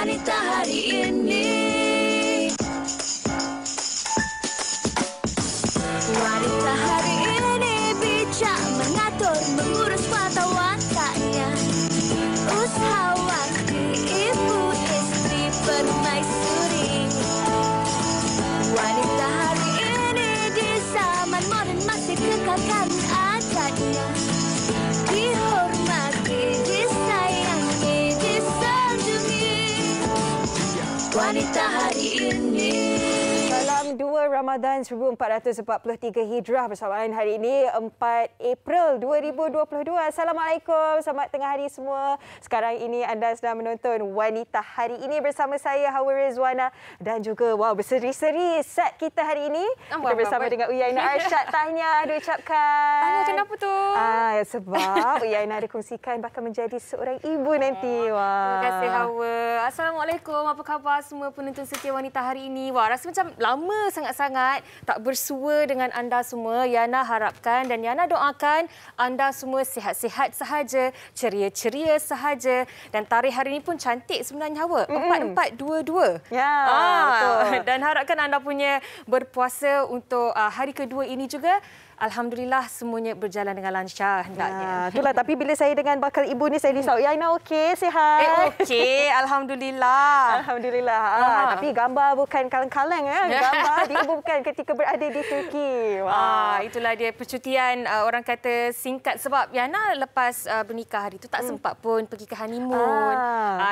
wanita hari ini. Wanita hari ini bijak mengatur, mengurus mata wataknya. Usahawati, ibu, istri, permaisuri. Wanita hari ini di zaman modern masih kekalkan adatnya. Dihormati, disayangi, disanjungi. Wanita hari ini. Salam 2 Ramadan 1443 Hijrah bersamaan hari ini 4 April 2022. Assalamualaikum, selamat tengah hari semua. Sekarang ini anda sedang menonton Wanita Hari Ini bersama saya Hawa Rizwana dan juga berseri-seri set kita hari ini. Kita bersama dengan Uyainah Arsyad. Tahniah diucapkan. Tahniah kenapa tu? Sebab Uyainah dikongsikan bakal menjadi seorang ibu nanti. Terima kasih Hawa. Assalamualaikum, apa khabar semua penonton setia Wanita Hari Ini? Wah, rasa macam lama sangat-sangat tak bersua dengan anda semua. Yana harapkan dan Yana doakan anda semua sihat-sihat sahaja, ceria-ceria sahaja. Dan tarikh hari ini pun cantik sebenarnya Hawa. 4422. Ya, betul. Dan harapkan anda punya berpuasa untuk hari kedua ini juga. Alhamdulillah semuanya berjalan dengan lancar hendaknya. Itulah, tapi bila saya dengan bakal ibu ni saya risau. Yaina okey, sihat? Okey, alhamdulillah. Alhamdulillah. Tapi gambar bukan kaleng-kaleng Gambar ibu bukan ketika berada di Turki. Itulah dia percutian orang kata singkat sebab Yana lepas bernikah hari tu tak sempat pun pergi ke honeymoon.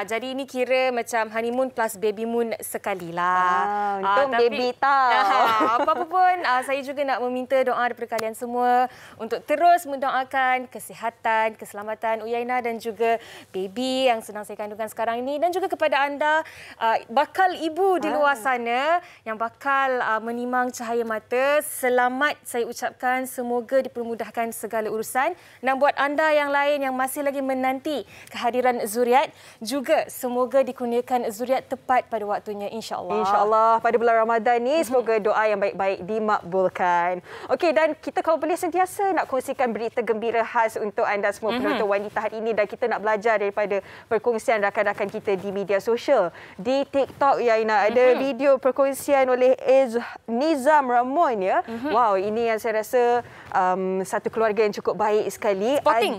Jadi ini kira macam honeymoon plus baby moon sekalilah. Untung baby tahu. Apa-apa pun saya juga nak meminta doa daripada kalian semua untuk terus mendoakan kesihatan, keselamatan Uyainah dan juga baby yang sedang saya kandungkan sekarang ini, dan juga kepada anda bakal ibu di luar sana yang bakal menimang cahaya mata. Selamat saya ucapkan, semoga dipermudahkan segala urusan. Dan buat anda yang lain yang masih lagi menanti kehadiran zuriat, juga semoga dikurniakan zuriat tepat pada waktunya, insya-Allah. InsyaAllah pada bulan Ramadan ni semoga doa yang baik-baik dimakbulkan. Okey, dan kita kalau boleh sentiasa nak kongsikan berita gembira khas untuk anda semua penonton Wanita Hari Ini, dan kita nak belajar daripada perkongsian rakan-rakan kita di media sosial. Di TikTok Yaina ada video perkongsian oleh Nizam Ramon ya. Wow, ini yang saya rasa satu keluarga yang cukup baik sekali. Sporting.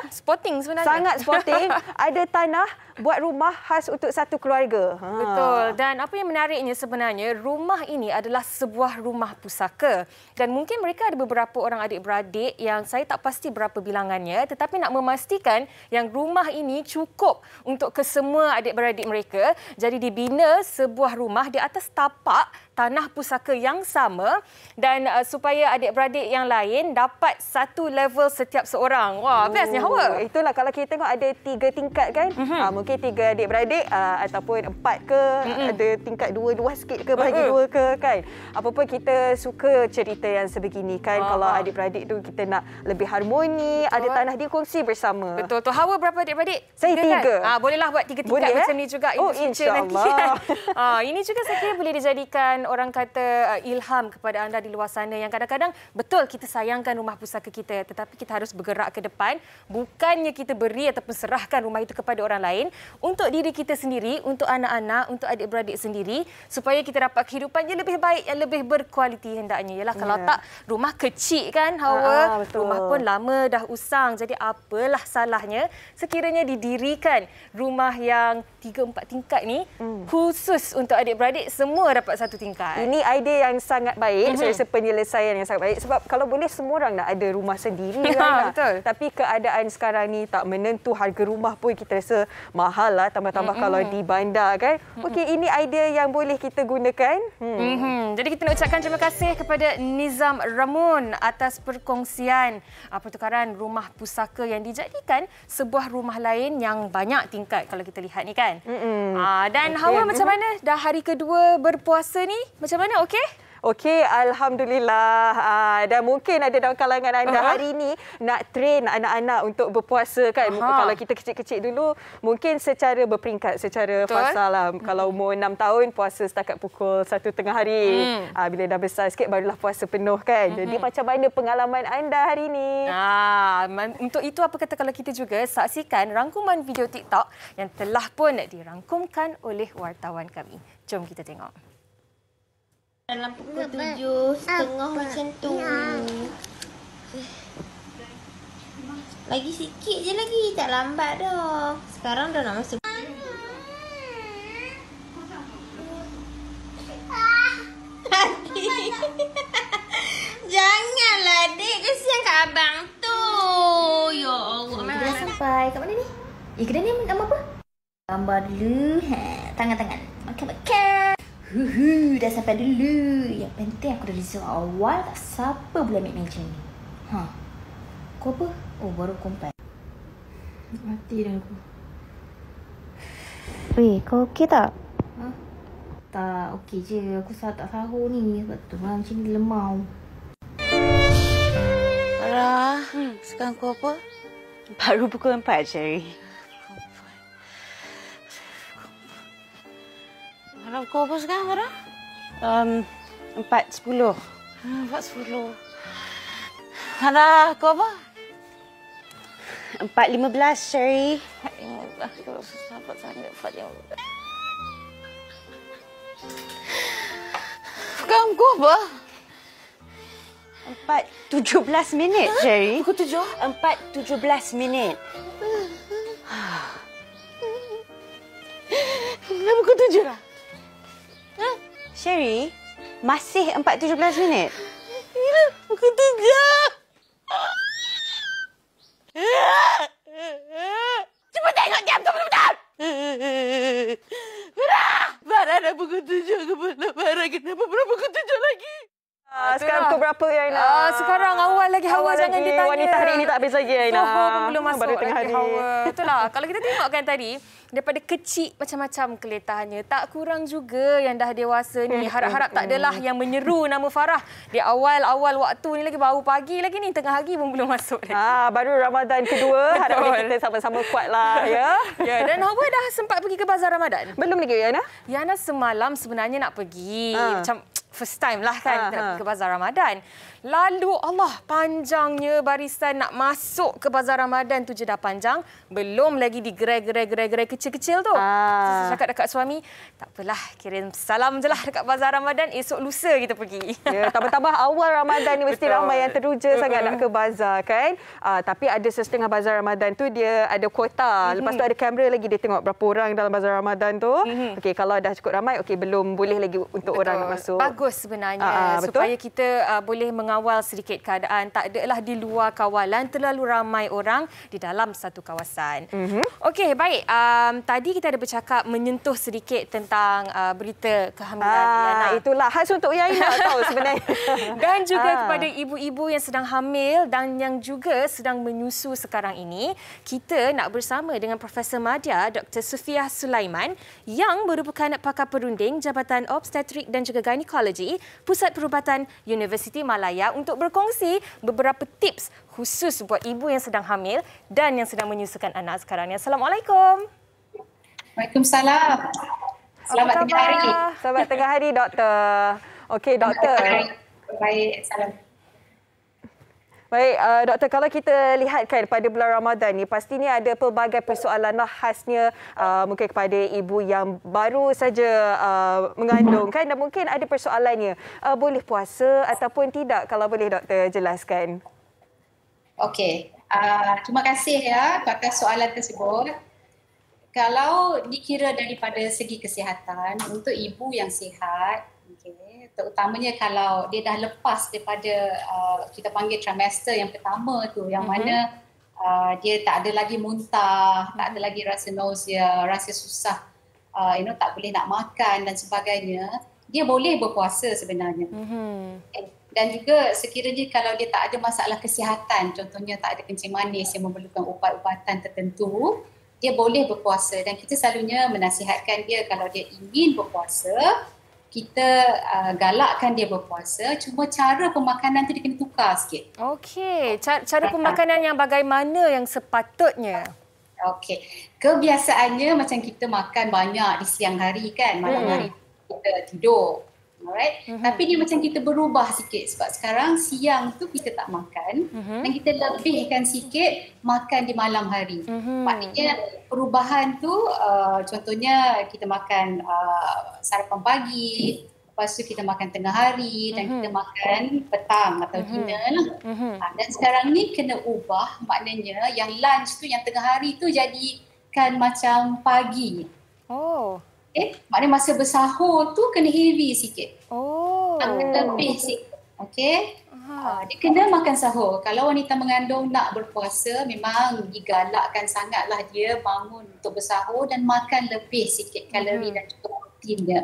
Sporting sebenarnya. Sangat sporting. Ada tanah buat rumah khas untuk satu keluarga. Betul. Dan apa yang menariknya sebenarnya, rumah ini adalah sebuah rumah pusaka. Dan mungkin mereka ada beberapa orang adik-beradik yang saya tak pasti berapa bilangannya, tetapi nak memastikan yang rumah ini cukup untuk kesemua adik-beradik mereka. Jadi dibina sebuah rumah di atas tapak tanah pusaka yang sama, dan supaya adik-beradik yang lain dapat satu level setiap seorang. Wah, bestnya Hawa. Itulah kalau kita tengok ada 3 tingkat kan. Mungkin 3 adik-beradik ataupun 4 ke, ada tingkat 2 sikit ke, bahagi 2 ke kan. Apapun kita suka cerita yang sebegini kan. Kalau adik-beradik tu kita nak lebih harmoni, ada tanah dikongsi bersama. Betul tu. Hawa berapa adik-beradik? Saya 3. Kan? Bolehlah buat 3 tingkat macam ni juga. InsyaAllah. Ini juga saya kira boleh dijadikan orang kata ilham kepada anda di luar sana yang kadang-kadang betul kita sayangkan rumah pusaka kita, tetapi kita harus bergerak ke depan. Bukannya kita beri ataupun serahkan rumah itu kepada orang lain, untuk diri kita sendiri, untuk anak-anak, untuk adik-beradik sendiri, supaya kita dapat kehidupan yang lebih baik, yang lebih berkualiti hendaknya. Yalah, kalau tak, rumah kecil kan Hawa, rumah pun lama dah usang. Jadi apalah salahnya sekiranya didirikan rumah yang 3-4 tingkat ni khusus untuk adik-beradik, semua dapat satu tingkat. Ini idea yang sangat baik. Saya rasa penyelesaian yang sangat baik. Sebab kalau boleh semua orang nak ada rumah sendiri. Betul. Tapi keadaan sekarang ni tak menentu. Harga rumah pun kita rasa mahal lah. Tambah-tambah kalau di bandar kan. Okey, ini idea yang boleh kita gunakan. Jadi kita nak ucapkan terima kasih kepada Nizam Ramon atas perkongsian pertukaran rumah pusaka yang dijadikan sebuah rumah lain yang banyak tingkat kalau kita lihat ni kan. Dan Hawa, macam mana dah hari kedua berpuasa ni? Macam mana, okey? Okey, Alhamdulillah. Dan mungkin ada dalam kalangan anda hari ini nak train anak-anak untuk berpuasa kan. Kalau kita kecil-kecil dulu, mungkin secara berperingkat, secara fasa lah. Kalau umur 6 tahun, puasa setakat pukul 1 tengah hari. Bila dah besar sikit, barulah puasa penuh kan. Jadi macam mana pengalaman anda hari ini? Untuk itu, apa kata kalau kita juga saksikan rangkuman video TikTok yang telah pun dirangkumkan oleh wartawan kami. Jom kita tengok. Dalam pukul 7.30 macam tu. Lagi sikit je lagi. Tak lambat dah. Sekarang dah nak masuk. Janganlah adik. Kesian kat abang tu. Ya Allah. Kita dah sampai. Kat mana ni? Kedai ni nama apa? Gambar dulu. Tangan-tangan. Makan-makan. Dah sampai dulu. Yang penting aku dah reserve awal. Tak siapa boleh ambil meja ni. Kau apa? Oh, baru kompat. Mati dah aku. Weh, kau okey tak? Tak, okey je. Aku tak sahur ni. Sebab tu macam ni lemau. Farah, sekarang kau apa? Baru pukul 4, Cherry. Farah, kau apa sekarang, Farah? 4.10. 4.10. Farah, kau apa? 4.15, Cherry. 4.15, kalau susah dapat sangat 4.15. Sekarang kau apa? 4.17 minit, Cherry. Pukul 7? 4.17 minit. Dah pukul 7 dah? Cherry, masih 4.17 minit? Ya, pukul 7. Cuba tengok jam tu betul-betul. Farah dah pukul 7. Farah kenapa pernah pukul 7 lagi? Sekarang pukul berapa, Aina? Sekarang awal lagi hawa, jangan lagi. ditanya. Wanita hari ini tak habis lagi, Aina. Belum masuk Baru tengah lagi hari. hawa. Itulah, kalau kita tengokkan tadi, daripada kecil macam-macam keletahannya. Tak kurang juga yang dah dewasa ni. Harap-harap tak adalah yang menyeru nama Farah. Di awal-awal waktu ni lagi, baru pagi lagi ni. Tengah hari pun belum masuk lagi. Baru Ramadan kedua. Harapnya kita sama-sama kuat lah, ya. Ya, dan Hawa dah sempat pergi ke Bazar Ramadan? Belum lagi, Aina? Yana semalam sebenarnya nak pergi. Macam first time lah kan kita nak pergi ke Bazar Ramadan. Lalu Allah, panjangnya barisan nak masuk ke Bazar Ramadan tu je dah panjang. Belum lagi digerai-gerai kecil-kecil tu. Saya cakap dekat suami, tak apalah, kirim salam je lah dekat Bazar Ramadan. Esok lusa kita pergi. Ya, tambah-tambah awal Ramadan ni mesti ramai yang teruja sangat nak ke bazar kan. Tapi ada setengah bazar Ramadan tu dia ada kuota. Lepas tu ada kamera lagi, dia tengok berapa orang dalam bazar Ramadan tu. Okey, kalau dah cukup ramai, okey, belum boleh lagi untuk orang nak masuk. Bagus sebenarnya supaya kita boleh mengawal sedikit keadaan. Tak adalah di luar kawalan terlalu ramai orang di dalam satu kawasan. Okey, baik. Tadi kita ada bercakap menyentuh sedikit tentang berita kehamilan. Itulah khas untuk Yaina tahu sebenarnya. Dan juga kepada ibu-ibu yang sedang hamil dan yang juga sedang menyusu sekarang ini, kita nak bersama dengan Profesor Madya Dr. Sufiah Sulaiman yang merupakan pakar perunding Jabatan Obstetrik dan juga Gynecology Pusat Perubatan Universiti Malaya untuk berkongsi beberapa tips khusus buat ibu yang sedang hamil dan yang sedang menyusukan anak sekarang ni. Assalamualaikum. Waalaikumsalam. Selamat tengah hari. Selamat tengah hari, Doktor. Okey, Doktor. Baik, salam. Baik, Doktor, kalau kita lihatkan pada bulan Ramadan ni, pastinya ada pelbagai persoalan lah khasnya mungkin kepada ibu yang baru saja mengandung kan, dan mungkin ada persoalannya. Boleh puasa ataupun tidak, kalau boleh Doktor jelaskan. Okey, terima kasih ya atas soalan tersebut. Kalau dikira daripada segi kesihatan, untuk ibu yang sihat, okay, terutamanya kalau dia dah lepas daripada kita panggil trimester yang pertama tu, yang mana dia tak ada lagi muntah, tak ada lagi rasa nausea, rasa susah, tak boleh nak makan dan sebagainya, dia boleh berpuasa sebenarnya. Dan juga sekiranya kalau dia tak ada masalah kesihatan, contohnya tak ada kencing manis yang memerlukan ubat-ubatan tertentu, dia boleh berpuasa. Dan kita selalunya menasihatkan dia kalau dia ingin berpuasa, kita galakkan dia berpuasa, cuma cara pemakanan tu dia kena tukar sikit. Okey, cara pemakanan yang bagaimana yang sepatutnya? Okey. Kebiasaannya macam kita makan banyak di siang hari kan, malam hari kita tidur. Alright. Tapi dia macam kita berubah sikit sebab sekarang siang tu kita tak makan dan kita lebihkan sikit makan di malam hari. Maknanya perubahan tu contohnya kita makan sarapan pagi, lepas tu kita makan tengah hari dan kita makan petang atau dinner lah. Dan sekarang ni kena ubah, maknanya yang lunch tu, yang tengah hari tu jadikan macam pagi. Oh. Maknanya masa bersahur tu kena heavy sikit. Oh. Lebih sikit. Okey. Dia kena makan sahur. Kalau wanita mengandung nak berpuasa, memang digalakkan sangatlah dia bangun untuk bersahur dan makan lebih sikit kalori dan juga protein dia.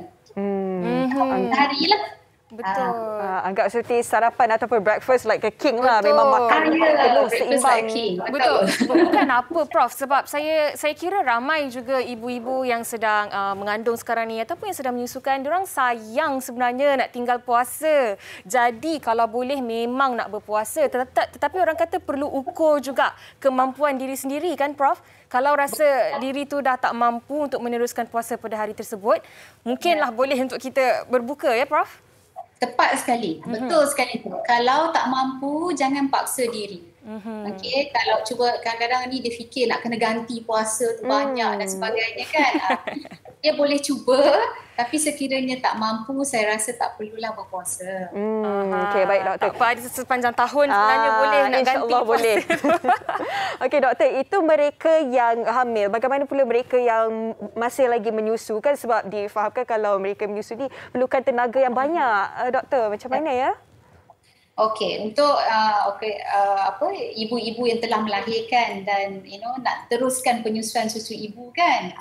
Hari lah. Betul. Anggap seperti sarapan ataupun breakfast like a king lah. Betul. Memang makan penuh seimbang. Betul. Bukan apa Prof, sebab saya kira ramai juga ibu-ibu yang sedang mengandung sekarang ni ataupun yang sedang menyusukan, diorang sayang sebenarnya nak tinggal puasa. Jadi kalau boleh memang nak berpuasa, tetapi orang kata perlu ukur juga kemampuan diri sendiri kan Prof? Kalau rasa diri tu dah tak mampu untuk meneruskan puasa pada hari tersebut, mungkinlah boleh untuk kita berbuka ya Prof? Tepat sekali. Betul sekali tu. Kalau tak mampu, jangan paksa diri. Okey, kalau cuba kadang-kadang ni dia fikir nak kena ganti puasa tu banyak dan sebagainya kan. Dia boleh cuba, tapi sekiranya tak mampu, saya rasa tak perlulah berpuasa. Okey, baik doktor. Tak apa, ada sepanjang tahun sebenarnya boleh nak ganti InsyaAllah boleh. Okey doktor, itu mereka yang hamil. Bagaimana pula mereka yang masih lagi menyusu kan, sebab difahamkan kalau mereka menyusu ni perlukan tenaga yang banyak. Doktor, macam mana ya? Okey, untuk ibu-ibu yang telah melahirkan dan nak teruskan penyusuan susu ibu kan,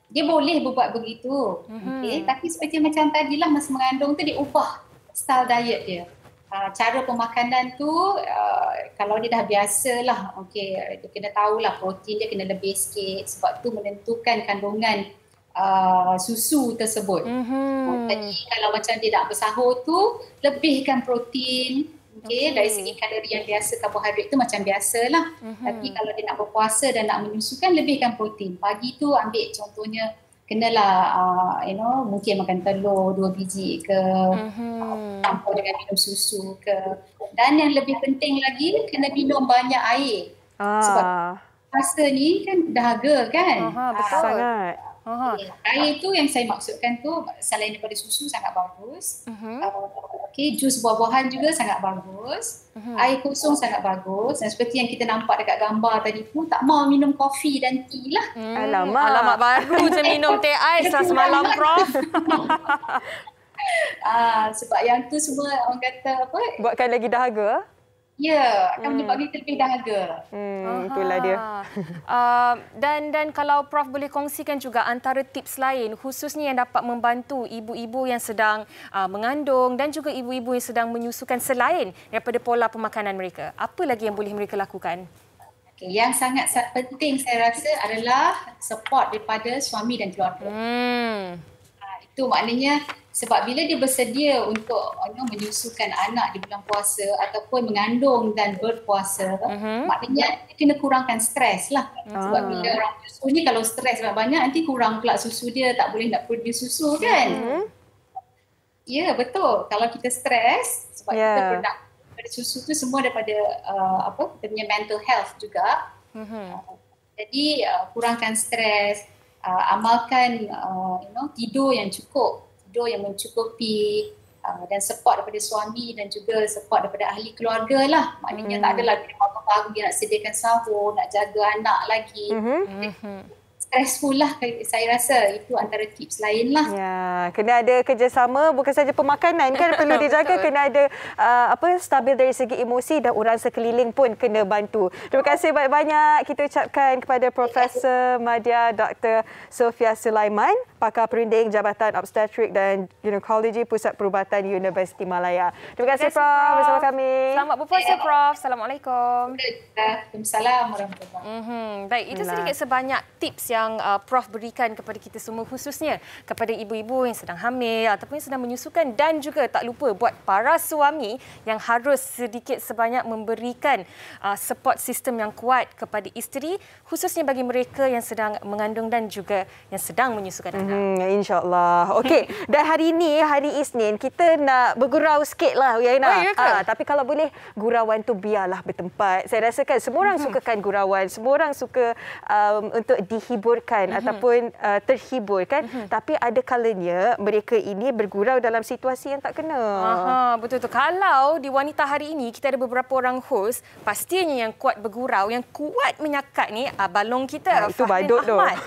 dia boleh berbuat begitu. Okay? Tapi seperti macam tadilah masa mengandung tu dia ubah style diet dia. Cara pemakanan tu kalau dia dah biasalah, dia kena tahulah protein dia kena lebih sikit sebab tu menentukan kandungan susu tersebut. Jadi kalau macam dia nak bersahur tu, lebihkan protein. Dari segi kalori yang biasa, karbohidrat tu macam biasalah. Tapi kalau dia nak berpuasa dan nak menyusukan, lebihkan protein. Pagi tu ambil contohnya kenalah mungkin makan telur 2 biji ke, campur dengan minum susu ke. Dan yang lebih penting lagi, kena minum banyak air. Sebab puasa ni kan dahaga kan. Betul sangat. Air tu yang saya maksudkan tu selain daripada susu sangat bagus. Jus buah-buahan juga sangat bagus. Air kosong sangat bagus. Dan seperti yang kita nampak dekat gambar tadi pun, tak mau minum kopi dan tea lah. Alamak baru je minum teh ais lah semalam Prof. Sebab yang tu semua orang kata apa? Buatkan lagi dahaga? Ya, akan menyebabkan kita lebih dahaga. Itulah dia. Dan kalau Prof boleh kongsikan juga antara tips lain khususnya yang dapat membantu ibu-ibu yang sedang mengandung dan juga ibu-ibu yang sedang menyusukan selain daripada pola pemakanan mereka. Apa lagi yang boleh mereka lakukan? Yang sangat penting saya rasa adalah support daripada suami dan keluarga. Itu maknanya sebab bila dia bersedia untuk menyusukan anak di bulan puasa ataupun mengandung dan berpuasa, maknanya dia kena kurangkan stres lah. Sebab bila orang susu ni kalau stres banyak, nanti kurang pula susu dia, tak boleh nak produce susu kan. Ya, betul. Kalau kita stres, sebab kita produk daripada susu tu semua daripada kita punya mental health juga. Jadi kurangkan stres, amalkan tidur yang cukup, tidur yang mencukupi, dan support daripada suami dan juga support daripada ahli keluarga lah. Maknanya tak adalah dia pagi-pagi nak sediakan sahur, nak jaga anak lagi. Stressful lah, saya rasa itu antara tips lain lah. Ya, kena ada kerjasama, bukan saja pemakanan kan perlu dijaga, kena ada stabil dari segi emosi dan orang sekeliling pun kena bantu. Terima kasih banyak-banyak kita ucapkan kepada Profesor Madya Dr. Sofia Sulaiman, pakar perunding Jabatan Obstetrik dan Ginekologi Pusat Perubatan Universiti Malaya. Terima kasih Prof bersama kami. Selamat berpuasa Prof. Assalamualaikum. Waalaikumsalam warahmatullahi wabarakatuh. Baik, itu sedikit sebanyak tips ya yang Prof berikan kepada kita semua, khususnya kepada ibu-ibu yang sedang hamil ataupun yang sedang menyusukan, dan juga tak lupa buat para suami yang harus sedikit sebanyak memberikan support system yang kuat kepada isteri, khususnya bagi mereka yang sedang mengandung dan juga yang sedang menyusukan anak. InsyaAllah. Okey, dan hari ini, hari Isnin, kita nak bergurau sikit lah, Uyaina. Oh, ya ke? Tapi kalau boleh, gurauan tu biarlah bertempat. Saya rasa kan semua orang sukakan gurauan, semua orang suka untuk dihiburkan ataupun terhibur kan. Tapi ada kalanya mereka ini bergurau dalam situasi yang tak kena. Betul tu. Kalau di Wanita hari ini kita ada beberapa orang host, pastinya yang kuat bergurau, yang kuat menyakat ni balong kita, itu Fahrin badut tu. Ahmad.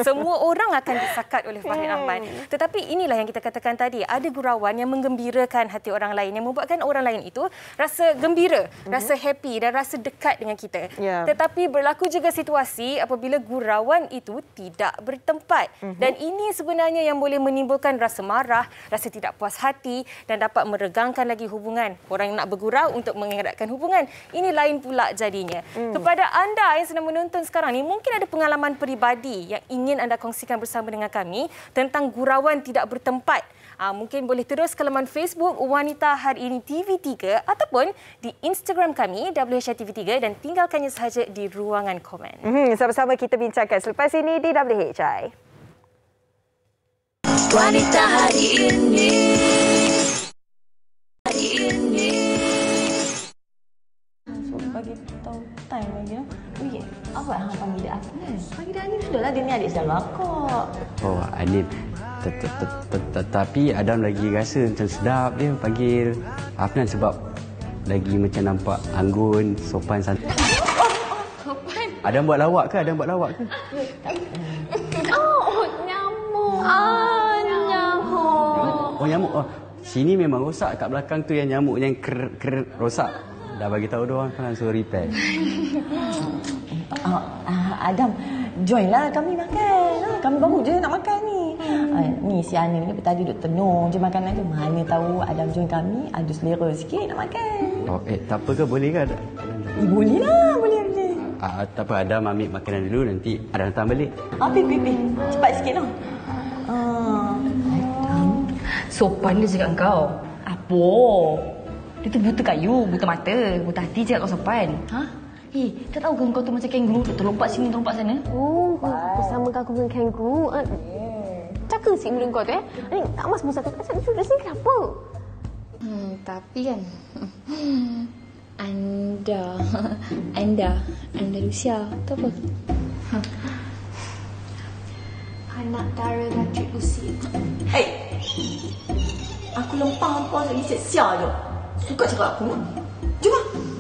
Semua orang akan disakat oleh Fahrin Ahmad. Tetapi inilah yang kita katakan tadi, ada gurauan yang menggembirakan hati orang lain, yang membuatkan orang lain itu rasa gembira, rasa happy dan rasa dekat dengan kita. Tetapi berlaku juga situasi apabila gurauan itu tidak bertempat. Dan ini sebenarnya yang boleh menimbulkan rasa marah, rasa tidak puas hati dan dapat meregangkan lagi hubungan. Orang yang nak bergurau untuk mengeratkan hubungan, ini lain pula jadinya. Kepada anda yang sedang menonton sekarang ni, mungkin ada pengalaman peribadi yang ingin anda kongsikan bersama dengan kami tentang gurauan tidak bertempat. Mungkin boleh terus ke laman Facebook Wanita Hari Ini TV3 ataupun di Instagram kami WHI-TV3 dan tinggalkannya sahaja di ruangan komen. Sama-sama kita bincangkan selepas ini di WHI. Wanita Hari Ini. Hari Ini. Bagi tahu time lagi. Apa hang panggil dia Afnan? Panggil dia Anim sudahlah, dia ni adik saudara kok. Oh, Anim. Tapi Adam lagi rasa macam sedap dia panggil Afnan sebab lagi macam nampak anggun, sopan, santun. Sopan. Adam buat lawak ke? Adam buat lawak ke? Nyamuk. Nyamuk. Oh, nyamuk. Oh, sini memang rosak. Kat belakang tu yang nyamuk yang rosak. Dah bagi tahu dia orang kan suruh repair. Adam, joinlah kami makan. Kami baru je nak makan ni. Ni si Anim ni tadi duduk tenung je makanan tu. Mana tahu Adam join kami, ada selera sikit nak makan. Oh, tak apa ke? Boleh ke? Boleh lah, boleh. Tak apa, Adam ambil makanan dulu, nanti Adam datang balik. Pergi. Cepat sikit lah. Adam, sopan dia cakap kau. Apa? Dia tu buta kayu, buta mata, buta hati cakap kau sopan. Tak tahu ke kau tu macam kangaroo, terlompat sini, terlompat sana? Oh, bersama aku dengan kangaroo. Cakap sih mulut kau tu Ni tak mas musa tu. Asal duduk sini kenapa? Tapi kan, Andalusia, tu apa? Anak dara Datuk Lucy. Aku lempang kau lagi sia-sia je. Suka cakap aku. Jom.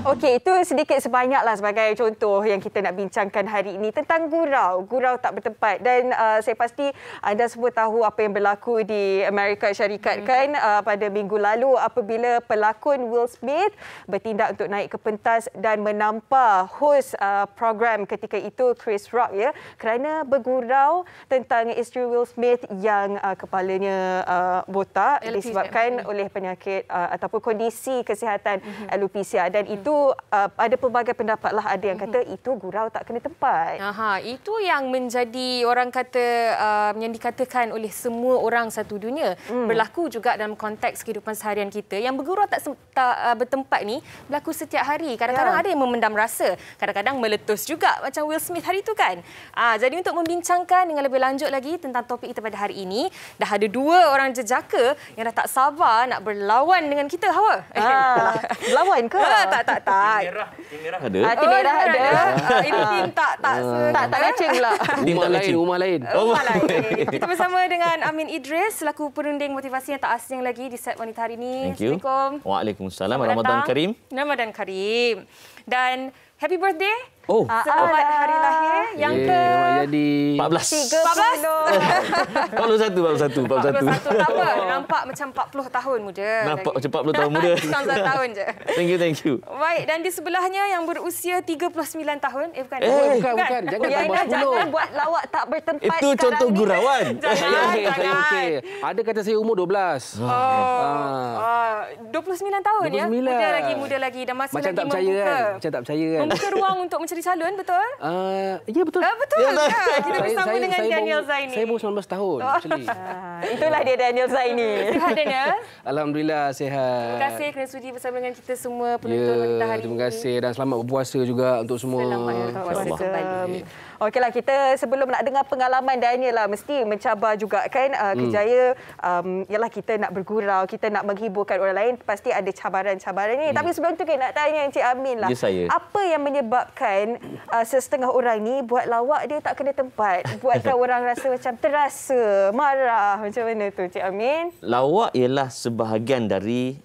Okey, itu sedikit sebanyaklah sebagai contoh yang kita nak bincangkan hari ini tentang gurau tak bertempat. Dan saya pasti anda semua tahu apa yang berlaku di Amerika Syarikat kan pada minggu lalu apabila pelakon Will Smith bertindak untuk naik ke pentas dan menampar hos program ketika itu Chris Rock kerana bergurau tentang isteri Will Smith yang kepalanya botak disebabkan oleh penyakit ataupun kondisi kesihatan alopecia, dan itu ada pelbagai pendapat lah. Ada yang kata itu gurau tak kena tempat. Itu yang menjadi orang kata yang dikatakan oleh semua orang satu dunia. Berlaku juga dalam konteks kehidupan seharian kita. Yang bergurau tak bertempat ni berlaku setiap hari. Kadang-kadang ada yang memendam rasa, kadang-kadang meletus juga macam Will Smith hari itu kan. Jadi untuk membincangkan dengan lebih lanjut lagi tentang topik kita pada hari ini, dah ada dua orang jejaka yang dah tak sabar nak berlawan dengan kita. Hawa? Berlawan ke? Tak. Tim merah ada? Tim merah ada. Ini tim tak matching pula. Rumah lain. Kita bersama dengan Amin Idris selaku perunding motivasi yang tak asing lagi di set Wanita hari ini. Thank you. Assalamualaikum. Waalaikumsalam. Ramadan Karim. Ramadan Karim. Dan happy birthday. Selamat hari lahir yang ke jadi 14. 41. Tak apa, nampak macam 40 tahun muda. Nampak macam 40 tahun muda. 1 tahun je. Thank you. Baik, dan di sebelahnya yang berusia 39 tahun. Bukan. Bukan. Jangan buat lawak tak bertempat. Itu contoh gurauan. Jangan. Ada kata saya umur 12. 29 tahun 29. ya. Muda lagi dan masih macam lagi tak percaya kan? Macam tak percaya kan? Membuka ruang untuk menceritakan suri salon, betul? Ya, betul. Betul. Kita bersama dengan Daniel Zaini. Saya baru 19 tahun, actually. Itulah dia Daniel Zaini. Sihat, Daniel? Alhamdulillah, sihat. Terima kasih kerana sudi bersama dengan kita semua penonton wanita hari ini. Terima kasih dan selamat berpuasa juga untuk semua. Selamat berpuasa kembali. Okeylah, kita sebelum nak dengar pengalaman Daniel lah, mesti mencabar juga kan kejaya. Ialah kita nak bergurau, kita nak menghiburkan orang lain, pasti ada cabaran-cabaran ni. Tapi sebelum tu nak tanya Encik Amin lah. Ya, saya. Apa yang menyebabkan setengah orang ni buat lawak dia tak kena tempat? Buatkan orang rasa macam terasa, marah. Macam mana tu Encik Amin? Lawak ialah sebahagian dari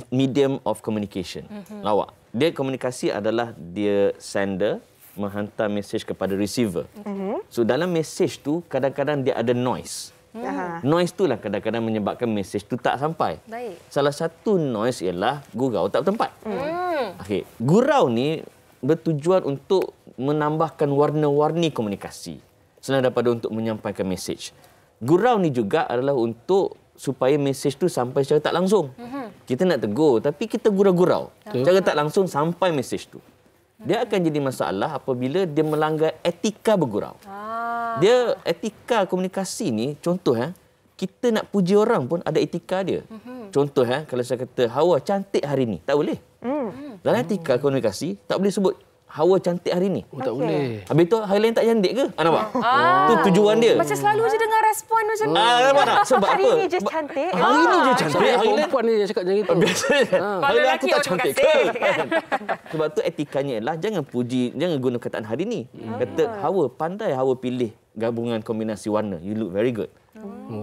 medium of communication. Lawak. Dia komunikasi adalah dia sender menghantar mesej kepada receiver. So dalam mesej tu kadang-kadang dia ada noise. Noise itulah kadang-kadang menyebabkan mesej tu tak sampai. Baik. Salah satu noise ialah gurau tak bertempat. Okey, gurau ni bertujuan untuk menambahkan warna-warni komunikasi selain daripada untuk menyampaikan mesej. Gurau ni juga adalah untuk supaya mesej tu sampai secara tak langsung. Kita nak tegur tapi kita gurau-gurau. Secara tak langsung sampai mesej tu. Dia akan jadi masalah apabila dia melanggar etika bergurau. Dia etika komunikasi ni, contoh kita nak puji orang pun ada etika dia. Contoh kalau saya kata Hawa cantik hari ni, tak boleh. Dalam etika komunikasi tak boleh sebut Hawa cantik hari ni. Tak boleh. Habis tu hari lain tak cantik ke? Nampak? Tu tujuan dia. Macam selalu je dengar respon macam ni. Nampak tak? Sebab hari apa? ni je cantik. Hari ni je cantik. Saya Hari lain perempuan ni yang cakap macam itu. biasanya. Hari lain aku tak terima cantik kasih. ke? Sebab tu etikanya ialah jangan puji, jangan guna kataan hari ni. Kata Hawa, pandai Hawa pilih gabungan kombinasi warna. You look very good.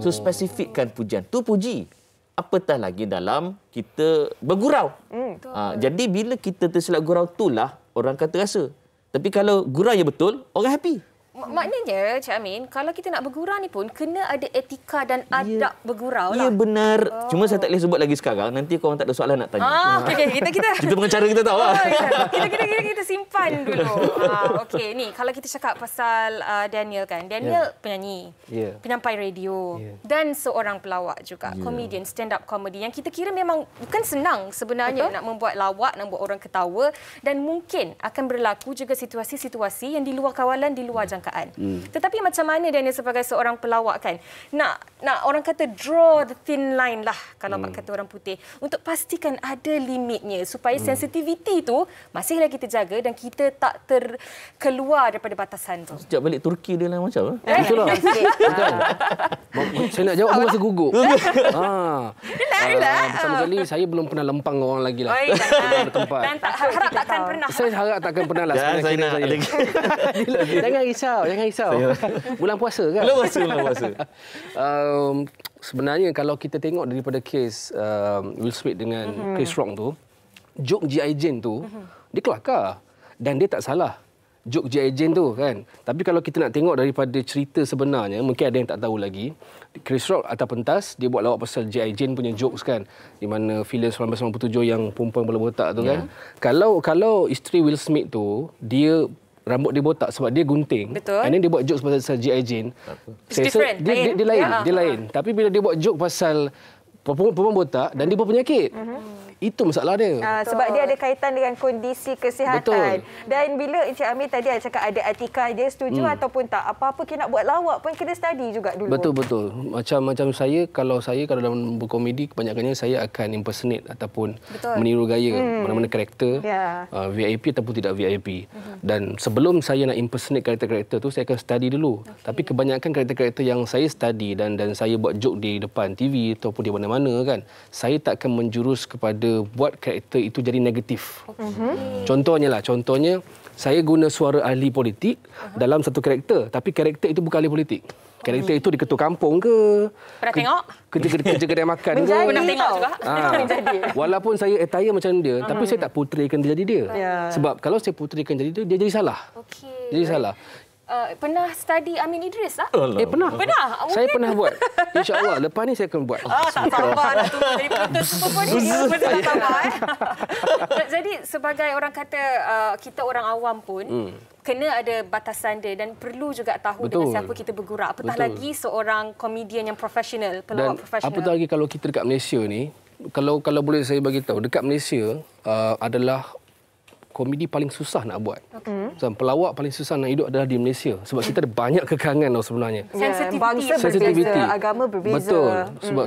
So spesifikkan pujian. Tu puji. Apatah lagi dalam kita bergurau. Jadi bila kita tersilap gurau itulah orang kata rasa. Tapi kalau gurau yang betul, orang happy. Maknanya, Cik Amin, kalau kita nak bergurau ni pun kena ada etika dan adab bergurau lah. Ya, benar. Cuma saya tak boleh sebut lagi sekarang. Nanti korang tak ada soalan nak tanya. Okey. Kita pengacara kita tahu lah. Kita simpan dulu. Okey, ni kalau kita cakap pasal Daniel kan. Daniel penyanyi, penyampai radio dan seorang pelawak juga. Komedian, stand-up comedy yang kita kira memang bukan senang sebenarnya nak membuat lawak, nak buat orang ketawa dan mungkin akan berlaku juga situasi-situasi yang di luar kawalan, di luar jangkaan. Tetapi macam mana Daniel sebagai seorang pelawak kan nak orang kata draw the thin line lah kalau kata orang putih untuk pastikan ada limitnya supaya sensitivity tu masih lagi terjaga dan kita tak terkeluar daripada batasan tu. Sejak balik Turki dia lah macam. Itulah. Bukan. Saya nak jawab masa gugup. Pertama kali saya belum pernah lempang orang lagi lah. Dan harap takkan pernah. Saya harap takkan pernah lah. Saya nak Jangan risau. Bulan puasa kan? Bulan puasa. Sebenarnya kalau kita tengok daripada kes Will Smith dengan Chris Rock tu, joke G.I. Jane tu, dia kelakar. Dan dia tak salah. Joke G.I. Jane tu kan. Tapi kalau kita nak tengok daripada cerita sebenarnya, mungkin ada yang tak tahu lagi. Chris Rock atas pentas, dia buat lawak pasal G.I. Jane punya jokes kan. Di mana filem 1997 yang perempuan bola botak tu kan. Kalau isteri Will Smith tu, dia rambut dia botak sebab dia gunting. Betul. And then dia buat jokes pasal G.I. Jane. It's different. Dia lain. Tapi bila dia buat joke pasal perempuan botak dan dia berpenyakit. Itu masalah dia. Sebab dia ada kaitan dengan kondisi kesihatan. Betul. Dan bila Encik Amir tadi ada cakap ada etika, dia setuju ataupun tak? Apa-apa kita nak buat lawak pun kena study juga dulu. Betul. Macam saya kalau dalam berkomedi kebanyakannya saya akan impersonate ataupun meniru gaya mana-mana karakter VIP ataupun tidak VIP. Dan sebelum saya nak impersonate karakter-karakter tu saya akan study dulu. Tapi kebanyakan karakter-karakter yang saya study dan saya buat joke di depan TV ataupun di mana-mana kan, saya tak akan menjurus kepada buat karakter itu jadi negatif. Contohnya saya guna suara ahli politik dalam satu karakter, tapi karakter itu bukan ahli politik. Karakter itu di ketua kampung ke? Pernah tengok? Kerja kedai makan ke? Pernah tengok juga. Walaupun saya attire macam dia, tapi saya tak portraykan dia jadi dia. Sebab kalau saya portraykan jadi dia jadi salah. Jadi salah. Pernah study Amin Idris lah? Pernah. Saya pernah buat. InsyaAllah lepas ni saya akan buat. Tak sabar nak tunggu jadi penonton Super Body. Tak sabar. Jadi sebagai orang kata kita orang awam pun kena ada batasan dia dan perlu juga tahu dengan siapa kita bergurau. Apatah lagi seorang komedian yang profesional, pelawak profesional. Apatah lagi kalau kita dekat Malaysia ni, kalau boleh saya bagi tahu, dekat Malaysia adalah komedi paling susah nak buat. Dan pelawak paling susah nak hidup adalah di Malaysia. Sebab kita ada banyak kekangan sebenarnya. Bangsa berbeza, agama berbeza. Betul. Sebab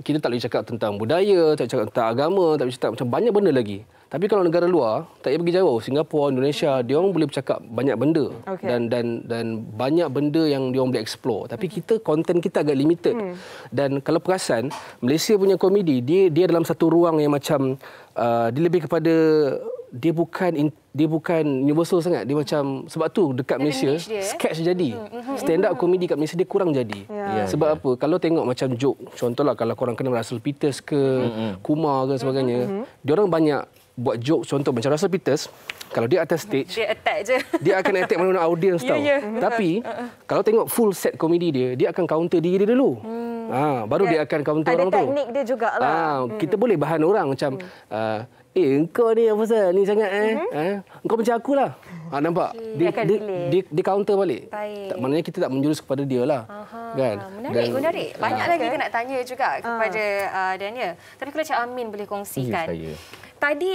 kita tak boleh cakap tentang budaya, tak boleh cakap tentang agama, tak boleh cakap macam banyak benda lagi. Tapi kalau negara luar, tak payah pergi jauh, Singapura, Indonesia, dia orang boleh bercakap banyak benda. Dan banyak benda yang dia orang boleh explore. Tapi kita, konten kita agak limited. Dan kalau perasan, Malaysia punya komedi, dia dalam satu ruang yang macam, dia lebih kepada, dia bukan universal sangat. Dia macam, sebab tu dekat Malaysia, sketch jadi. Stand up komedi kat Malaysia, dia kurang jadi. Sebab apa? Kalau tengok macam joke, contohlah kalau korang kenal Russell Peters ke, Kumar ke sebagainya, dia orang banyak buat joke, contoh macam Russell Peters, kalau dia atas stage, dia attack je. Dia akan attack mana-mana audience tau. Tapi kalau tengok full set komedi dia akan counter diri dia dulu. Baru dia akan counter orang tu. Ada teknik dia jugalah. Kita boleh bahan orang macam engkau ni apa pasal ni sangat engkau macam akulah. Nampak? Dia counter balik. Maknanya kita tak menjurus kepada dia lah. Kan? Menarik. Banyak lagi kita nak tanya juga kepada Daniel. Tapi kalau Cik Amin boleh kongsikan. Tadi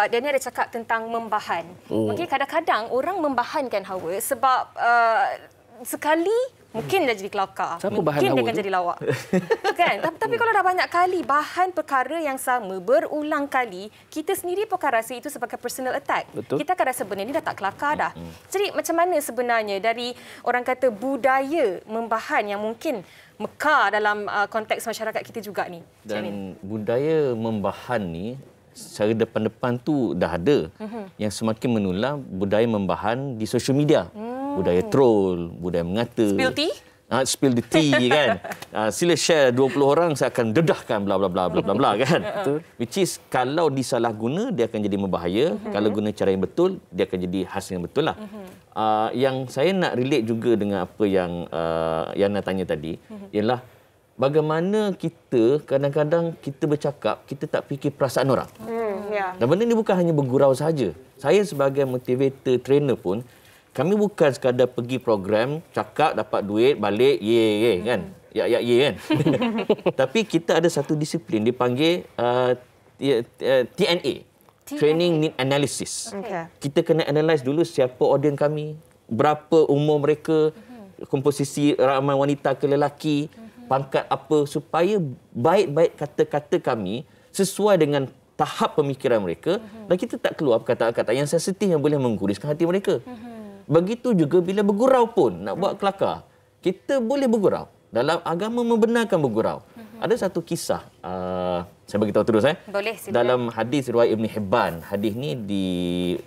Daniel ada cakap tentang membahan. Okey, kadang-kadang orang membahankan Hawa sebab sekali mungkin dia jadi kelakar. Mungkin dia akan jadi lawak. Kan? Tapi kalau dah banyak kali bahan perkara yang sama berulang kali, kita sendiri pun akan rasa itu sebagai personal attack. Betul. Kita akan rasa benda ni dah tak kelakar dah. Jadi macam mana sebenarnya dari orang kata budaya membahan yang mungkin mekar dalam konteks masyarakat kita juga ni? Dan budaya membahan ni secara depan-depan tu dah ada. Yang semakin menular budaya membahan di social media. Budaya troll, budaya mengata. Spill tea? Spill the tea kan. Sila share 20 orang, saya akan dedahkan bla bla bla bla bla bla kan. Which is kalau disalahguna dia akan jadi membahaya. Kalau guna cara yang betul dia akan jadi hasil yang betul lah. Yang saya nak relate juga dengan apa yang Yana tanya tadi ialah bagaimana kita kadang-kadang kita bercakap, kita tak fikir perasaan orang. Dan benda ni bukan hanya bergurau saja. Saya sebagai motivator, trainer pun, kami bukan sekadar pergi program, cakap, dapat duit, balik, ye kan. Ya kan. Tapi kita ada satu disiplin dipanggil TNA. Training Need Analysis. Kita kena analyse dulu siapa audience kami, berapa umur mereka, komposisi ramai wanita ke lelaki, pangkat apa, supaya baik-baik kata-kata kami sesuai dengan tahap pemikiran mereka dan kita tak keluar kata-kata yang sensitif yang boleh mengguriskan hati mereka. Begitu juga bila bergurau pun, nak buat kelakar, kita boleh bergurau. Dalam agama membenarkan bergurau. Ada satu kisah, saya beritahu terus. Boleh, silakan. Dalam hadis riwayat Ibn Hibban, hadis ni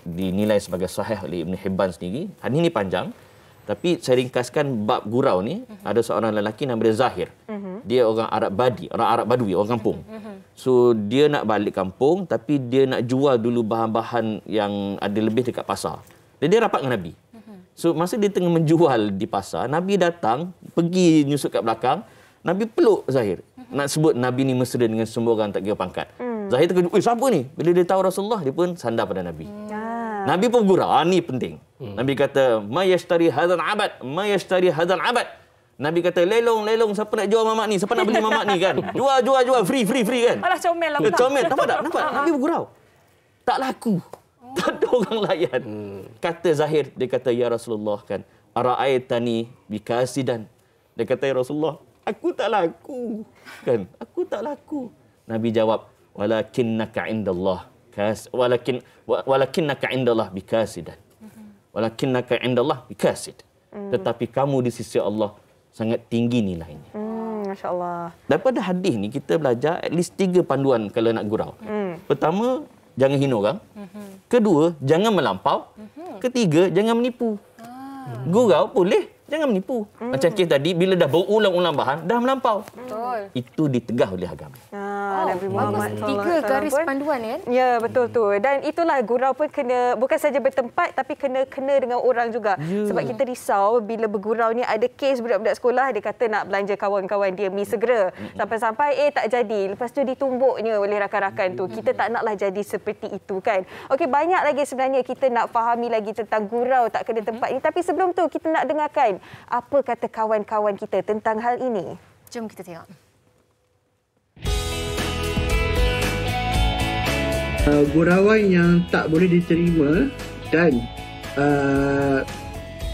dinilai sebagai sahih oleh Ibn Hibban sendiri. Hadis ni panjang. Tapi saya ringkaskan bab gurau ni, ada seorang lelaki nama dia Zahir. Dia orang Arab Badi, orang Arab Badui, orang kampung. So dia nak balik kampung tapi dia nak jual dulu bahan-bahan yang ada lebih dekat pasar. Dan dia rapat dengan Nabi. So masa dia tengah menjual di pasar, Nabi datang, pergi nyusut kat belakang, Nabi peluk Zahir. Nak sebut Nabi ni mesra dengan semua orang tak kira pangkat. Zahir terkejut, siapa ni? Bila dia tahu Rasulullah, dia pun sandar pada Nabi. Nabi pun gurau. Ni penting. Nabi kata, "Ma yashtari hadzal abad, ma yashtari hadzal abad." Nabi kata, "Lelong, siapa nak jual mamak ni? Siapa nak beli mamak ni kan? Jual, free kan?" Alah, comel lah. Comel, nampak tak? Nabi bergurau. Tak laku. Tak ada orang layan. Kata Zahir, dia kata, "Ya Rasulullah kan, ara'aitani bikasidan." Dia kata, "Ya Rasulullah, aku tak laku." Kan? Aku tak laku. Nabi jawab, "Walakinnaka indallah walakinnaka indallah bikasidan." Walakinnaka indallah bikasid. Tetapi kamu di sisi Allah sangat tinggi nilainya. Masya-Allah. Daripada hadis ni kita belajar at least 3 panduan kalau nak gurau. Pertama, jangan hina orang. Kedua, jangan melampau. Ketiga, jangan menipu. Gurau boleh, jangan menipu. Macam kes tadi, bila dah berulang-ulang bahan, dah melampau. Betul. Itu ditegah oleh agama. Nabi Muhammad SAW. 3 garis panduan kan? Ya, betul tu. Dan itulah gurau pun kena bukan saja bertempat tapi kena dengan orang juga. Sebab kita risau bila bergurau ni ada kes budak-budak sekolah dia kata nak belanja kawan-kawan dia mi segera. Sampai-sampai tak jadi. Lepas tu ditumbuknya oleh rakan-rakan tu. Kita tak naklah jadi seperti itu kan. Okey, banyak lagi sebenarnya kita nak fahami lagi tentang gurau tak kena tempat ni. Tapi sebelum tu kita nak dengarkan apa kata kawan-kawan kita tentang hal ini. Jom kita tengok. Gurauan yang tak boleh diterima dan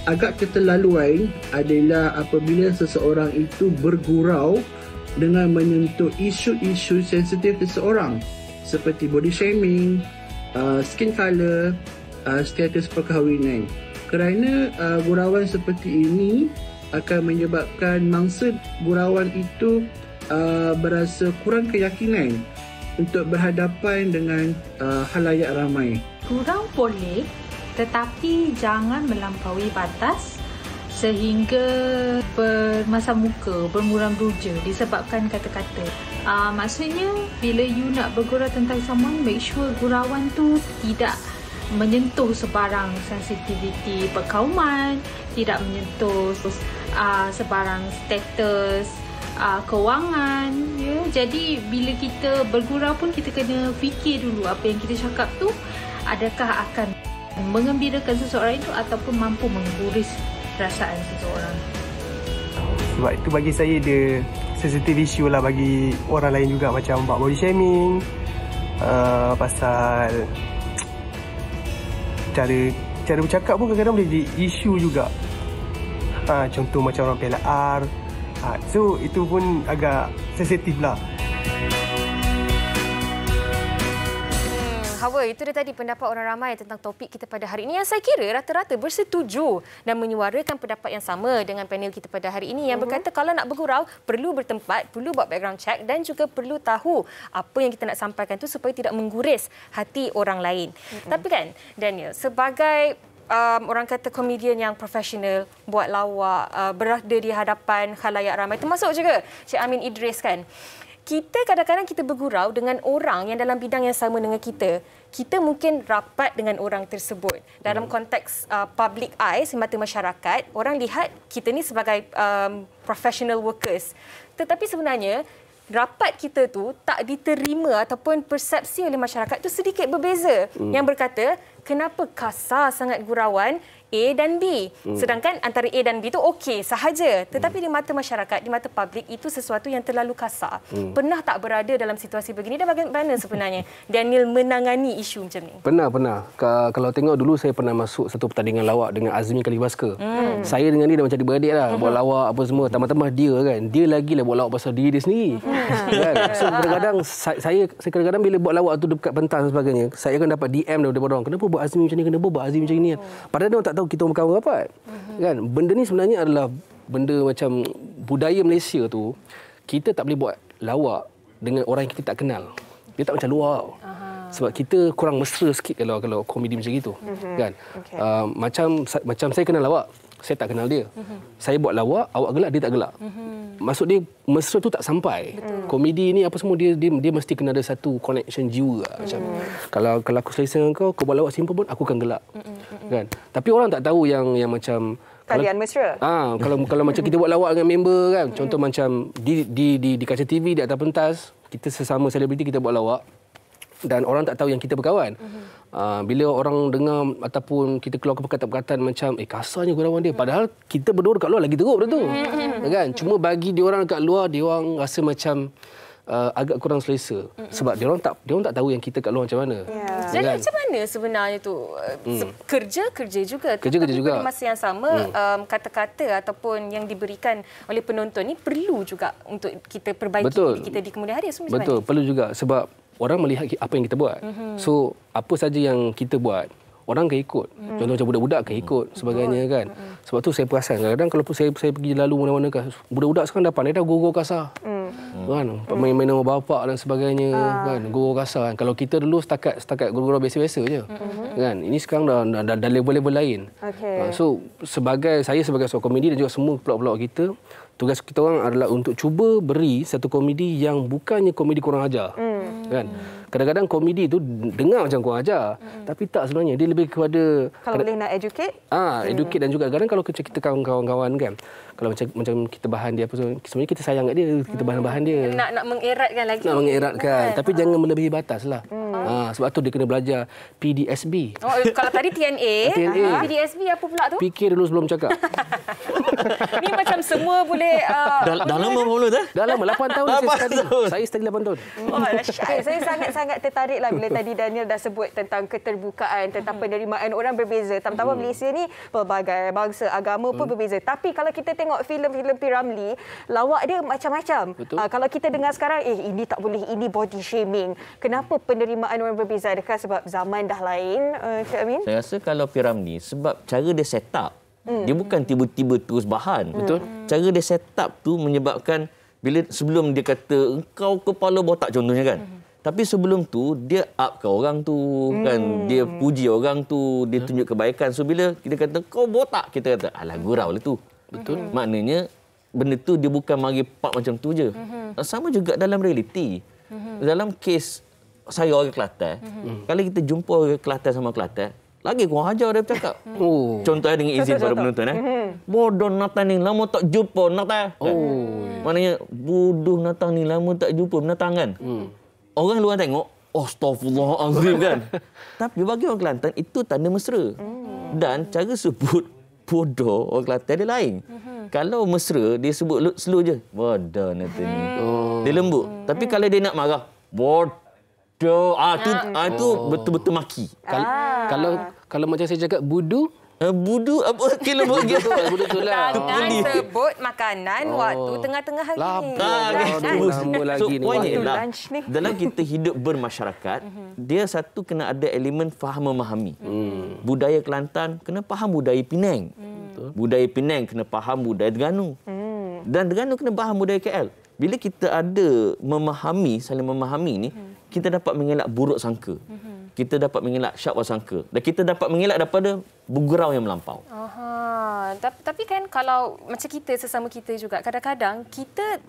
agak keterlaluan adalah apabila seseorang itu bergurau dengan menyentuh isu-isu sensitif seseorang seperti body shaming, skin colour, status perkahwinan. Kerana gurauan seperti ini akan menyebabkan mangsa gurauan itu berasa kurang keyakinan untuk berhadapan dengan khalayak ramai. Gurau boleh, tetapi jangan melampaui batas sehingga bermasa muka, bermuram duja disebabkan kata-kata. Maksudnya bila you nak bergurau tentang someone, make sure gurauan tu tidak menyentuh sebarang sensitiviti perkauman, tidak menyentuh sebarang status kewangan, ya. Jadi bila kita bergurau pun kita kena fikir dulu apa yang kita cakap tu adakah akan mengembirakan seseorang itu ataupun mampu mengguris perasaan seseorang. Sebab itu bagi saya dia sensitive issue lah bagi orang lain juga, macam buat body shaming, pasal cara bercakap pun kadang-kadang boleh jadi isu juga. Contoh macam orang PLR. So itu pun agak sensitif lah. Hawa, itu dia tadi pendapat orang ramai tentang topik kita pada hari ini yang saya kira rata-rata bersetuju dan menyuarakan pendapat yang sama dengan panel kita pada hari ini yang berkata kalau nak bergurau perlu bertempat, perlu buat background check dan juga perlu tahu apa yang kita nak sampaikan tu supaya tidak mengguris hati orang lain. Tapi kan Daniel, sebagai orang kata komedian yang profesional, buat lawak, berada di hadapan khalayak ramai, termasuk juga Cik Amin Idris kan. Kita kadang-kadang kita bergurau dengan orang yang dalam bidang yang sama dengan kita. Kita mungkin rapat dengan orang tersebut. Dalam konteks public eye, semata masyarakat, orang lihat kita ni sebagai professional workers. Tetapi sebenarnya rapat kita tu tak diterima ataupun persepsi oleh masyarakat tu sedikit berbeza. Yang berkata, kenapa kasar sangat gurauan A dan B. Sedangkan antara A dan B itu okey sahaja. Tetapi di mata masyarakat, di mata publik itu sesuatu yang terlalu kasar. Pernah tak berada dalam situasi begini dan bagaimana sebenarnya Daniel menangani isu macam ni? Pernah. Kalau tengok dulu saya pernah masuk satu pertandingan lawak dengan Azmi Kalibaska. Saya dengan dia dah macam adik-beradik lah. Buat lawak apa semua. Tambah-tambah dia kan. Dia lagi lah buat lawak pasal diri dia sendiri. Kan? So kadang-kadang saya kadang-kadang bila buat lawak tu dekat pentas dan sebagainya, saya akan dapat DM daripada orang. Kenapa buat Azmi macam ni? Kenapa buat Azmi macam ni? Padahal dia tak tahu kita orang kawan rapat. Kan? Benda ni sebenarnya adalah benda macam budaya Malaysia tu. Kita tak boleh buat lawak dengan orang yang kita tak kenal. Dia tak macam luar. Sebab kita kurang mesra sikit kalau komedi macam gitu. Kan? Macam saya kenal awak, saya tak kenal dia. Saya buat lawak, awak gelak, dia tak gelak. Maksud dia mesra tu tak sampai. Komedi ni apa semua dia mesti kena ada satu connection jiwa lah. Macam kalau aku selesa dengan kau buat lawak simple pun aku akan gelak. Kan? Tapi orang tak tahu yang macam kalian mesra. Kalau macam kita buat lawak dengan member kan. Contoh macam di kaca TV, di atas pentas, kita sesama selebriti kita buat lawak dan orang tak tahu yang kita berkawan. Bila orang dengar ataupun kita keluar perkataan-perkataan macam kasarnya gurauan dia, padahal kita berdua dekat luar lagi teruk benda tu. Kan? Cuma bagi dia orang dekat luar, dia orang rasa macam agak kurang selesa sebab dia orang tak tahu yang kita kat luar macam mana. Jadi macam mana sebenarnya tu? Kerja juga. Kerja juga. Pada masa yang sama kata-kata ataupun yang diberikan oleh penonton ni perlu juga untuk kita perbaiki diri kita di kemudian hari. Betul, perlu juga sebab orang melihat apa yang kita buat. So, apa saja yang kita buat, orang akan ikut. Contoh macam budak-budak akan ikut sebagainya kan. Sebab tu saya perasan kadang-kadang kalau saya pergi lalu mana-mana kan, budak-budak sekarang dah pandai dah gurau kasar. Kan, main-main nama bapak dan sebagainya kan, gurau kasar kan. Kalau kita dulu setakat gurau biasa-biasa je. Kan, ini sekarang dah level-level lain. So, sebagai seorang komedi dan juga semua pelawak-pelawak kita, tugas kita orang adalah untuk cuba beri satu komedi yang bukannya komedi kurang ajar. Kan? Kadang-kadang komedi tu dengar macam kurang ajar, tapi tak sebenarnya. Dia lebih kepada kalau boleh nak educate. Educate dan juga kadang kalau kita kawan-kawan kan, kalau macam kita bahan dia apa semua, sebenarnya kita sayang kat dia, kita bahan-bahan dia. Nak mengeratkan lagi. Nak mengeratkan, tapi jangan melebihi batas lah. Sebab tu dia kena belajar PDSB. Oh, kalau tadi TNA, PDSB apa pula tu? Fikir dulu sebelum cakap. Ni macam semua boleh... Dah lama baru tu? Dah lama, 8 tahun saya study. Saya study 8 tahun. Saya sangat-sangat tertarik lah bila tadi Daniel dah sebut tentang keterbukaan, tentang penerimaan orang berbeza. Tambah Malaysia ni pelbagai bangsa, agama pun berbeza. Tapi kalau kita tengok filem-filem P.Ramlee, lawak dia macam-macam. Kalau kita dengar sekarang, ini tak boleh, ini body shaming. Kenapa penerimaan orang berbeza? Adakah sebab zaman dah lain, Cik Amin? Saya rasa kalau P.Ramlee, sebab cara dia set up, dia bukan tiba-tiba terus bahan. Betul. Cara dia set up tu menyebabkan bila sebelum dia kata engkau kepala botak contohnya kan. Tapi sebelum tu dia upkan orang tu kan, dia puji orang tu, dia tunjuk kebaikan. So bila kita kata kau botak, kita kata alah gurau lah tu. Betul. Maknanya benda tu dia bukan mari pak macam tu je. Sama juga dalam realiti. Dalam kes saya orang Kelantan, kalau kita jumpa orang Kelantan sama Kelantan, lagi kurang ajar dia bercakap. Contohnya dengan izin para penonton. Bodoh Nathan ni lama tak jumpa Nathan. Maknanya bodoh Nathan ni lama tak jumpa binatang kan. Orang luar tengok, astaghfirullahalazim kan. Tapi bagi orang Kelantan itu tanda mesra. Dan cara sebut bodoh orang Kelantan dia lain. Kalau mesra dia sebut slow je. Bodoh Nathan ni. Dia lembut. Tapi kalau dia nak marah, bodoh. Itu betul-betul maki. Kalau macam saya cakap budu, budu apa kilo bagi budu tu lah. Jangan sebut makanan waktu tengah-tengah hari ni. Semua lagi ni. Poinnya ialah dalam kita hidup bermasyarakat, dia satu kena ada elemen faham memahami. Budaya Kelantan kena faham budaya Penang. Budaya Penang kena faham budaya Terengganu. Dan Terengganu kena faham budaya KL. Bila kita ada saling memahami ni, kita dapat mengelak buruk sangka. Kita dapat mengelak syakwa sangka. Dan kita dapat mengelak daripada bergurau yang melampau. Tapi kan kalau macam kita, sesama kita juga, kadang-kadang kita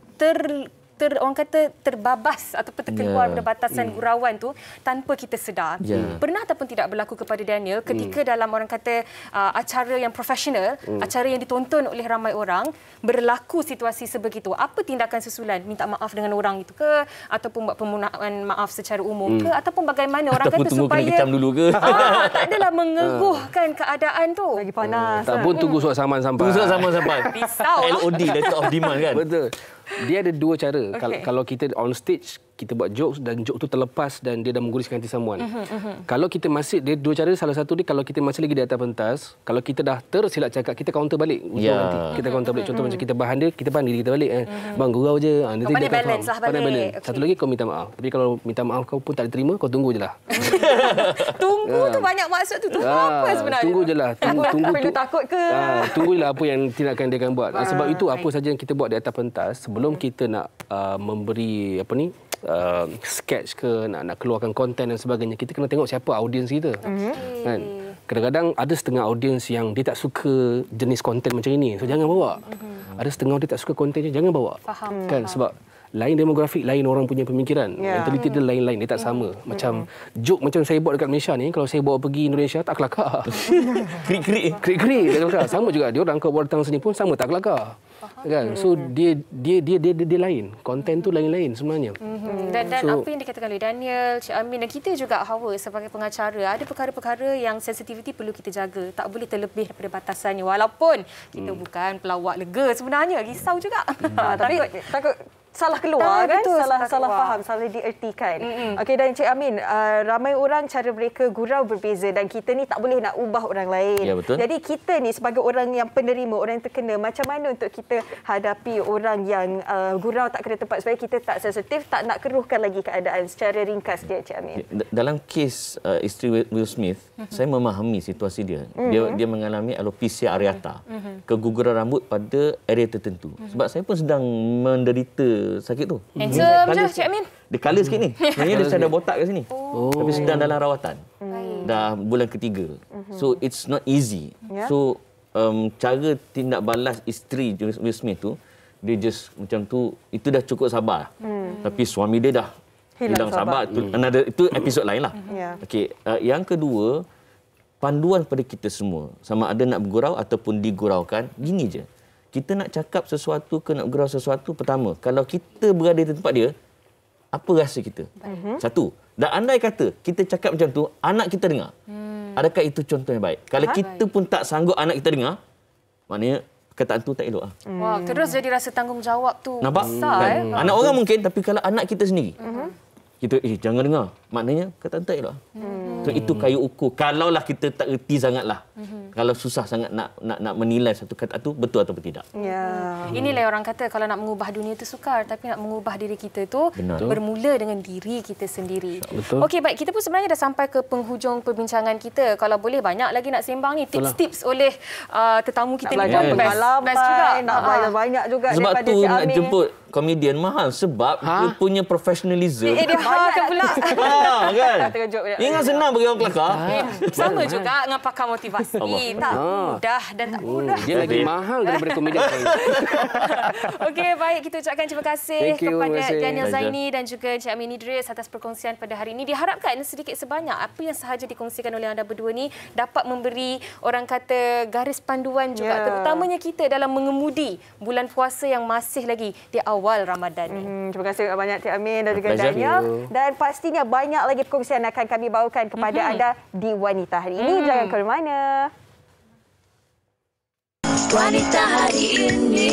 orang kata terbabas ataupun terkeluar pada batasan gurauan tu tanpa kita sedar. Pernah ataupun tidak berlaku kepada Daniel ketika dalam orang kata acara yang profesional, acara yang ditonton oleh ramai orang, berlaku situasi sebegitu. Apa tindakan susulan? Minta maaf dengan orang itu ke? Ataupun buat permohonan maaf secara umum ke? Ataupun bagaimana orang kata supaya... kena kecam dulu ke? Tak adalah mengeruhkan keadaan tu. Lagi panas. Tak pun tunggu surat saman sampai. Tunggu surat saman sampai. Risau. LOD, letter of demand kan? Betul. Dia ada dua cara. Kalau kita on stage, kita buat jokes dan joke tu terlepas dan dia dah mengguriskan hati someone. Kalau kita masih, dia dua cara. Salah satu dia kalau kita masih lagi di atas pentas, kalau kita dah tersilap cakap, kita counter balik. Nanti kita counter balik. Contoh macam kita bahan dia, kita bahan diri kita balik. Bang, gurau je. Kau pandai balance lah balik. Satu lagi kau minta maaf. Tapi kalau minta maaf kau pun tak diterima, kau tunggu je lah. Tunggu tu banyak maksud tu. Tunggu apa sebenarnya? Tunggu je lah. Tunggu. Perlu takut ke? Tunggu je lah apa yang tindakan dia akan buat. Sebab itu apa saja yang kita buat di atas pentas, sebelum kita nak memberi sketch ke, nak keluarkan konten dan sebagainya, kita kena tengok siapa audiens kita. Kan? Kadang-kadang ada setengah audiens yang dia tak suka jenis konten macam ini, so jangan bawa. Ada setengah dia tak suka kontennya, jangan bawa. Kan? Sebab lain demografik, lain orang punya pemikiran. Mentaliti dia lain-lain, dia tak sama. Macam joke macam saya buat dekat Malaysia ni, kalau saya bawa pergi Indonesia tak kelakar. Krik-krik tak kelakar. Sama juga dia orang kalau buat datang sini pun sama tak kelakar. Kan? So dia lain. Konten tu lain-lain sebenarnya. Dan apa yang dikatakan oleh Daniel, Cik Amin dan kita juga Hawa sebagai pengacara, ada perkara-perkara yang sensitiviti perlu kita jaga. Tak boleh terlebih daripada batasannya. Walaupun kita bukan pelawak lega sebenarnya, risau juga. Tapi takut salah keluar kan? Salah faham, salah diertikan. Okey, dan Cik Amin, ramai orang cara mereka gurau berbeza dan kita ni tak boleh nak ubah orang lain. Ya, betul. Jadi kita ni sebagai orang yang penerima, orang yang terkena, macam mana untuk kita hadapi orang yang gurau tak kena tempat supaya kita tak sensitif, tak nak keruhkan lagi keadaan secara ringkas dia, Cik Amin? Dalam kes isteri Will Smith, saya memahami situasi dia. Dia mengalami alopecia areata, keguguran rambut pada area tertentu. Sebab saya pun sedang menderita sakit tu. Handsome je, Cik Amin. Dia colour sikit ni. Sebenarnya dia ada botak kat sini. Tapi sedang dalam rawatan. Dah bulan ketiga. So it's not easy. So cara tindak balas isteri Will Smith tu, dia just macam tu, itu dah cukup sabar. Tapi suami dia dah hilang sabar. Itu episod lain lah. Okey, yang kedua, panduan pada kita semua, sama ada nak bergurau ataupun diguraukan, gini je. Kita nak cakap sesuatu ke nak bergurau sesuatu, pertama, kalau kita berada di tempat dia, apa rasa kita? Satu, Dan andai kata kita cakap macam tu, anak kita dengar. Adakah itu contoh yang baik? Kalau kita pun tak sanggup anak kita dengar, maknanya perkataan tu tak elok. Wah, terus jadi rasa tanggungjawab tu nampak? besar. Anak orang mungkin, tapi kalau anak kita sendiri, kita jangan dengar. Maknanya perkataan tak elok. So, itu kayu ukur. Kalaulah kita tak erti sangatlah. Kalau susah sangat nak menilai satu kata tu betul atau tidak. Inilah orang kata kalau nak mengubah dunia itu sukar, tapi nak mengubah diri kita tu bermula dengan diri kita sendiri. Betul. Okey, baik, kita pun sebenarnya dah sampai ke penghujung perbincangan kita. Kalau boleh banyak lagi nak sembang ni, tips-tips oleh tetamu kita ni pun best juga. Nak banyak juga sebab daripada tu Cik nak Amir. jemput komedian mahal sebab dia punya professionalism. Dia kan pula. Kan? Ingat senang bagi orang kelakar. Sama juga dengan pakar motivasi. Tak mudah dan tak mudah. Dia lagi mahal daripada komedian. Okey, baik, kita ucapkan terima kasih kepada Daniel Zaini dan juga Encik Amin Idris atas perkongsian pada hari ini. Diharapkan sedikit sebanyak apa yang sahaja dikongsikan oleh anda berdua ni dapat memberi orang kata garis panduan juga, terutamanya kita dalam mengemudi bulan puasa yang masih lagi di awal Ramadan ni. Terima kasih banyak Cik Amin dan juga Daniel. Dan pastinya banyak lagi perkongsian akan kami bawakan kepada anda di Wanita Hari Ini. Jangan ke mana. Wanita Hari Ini.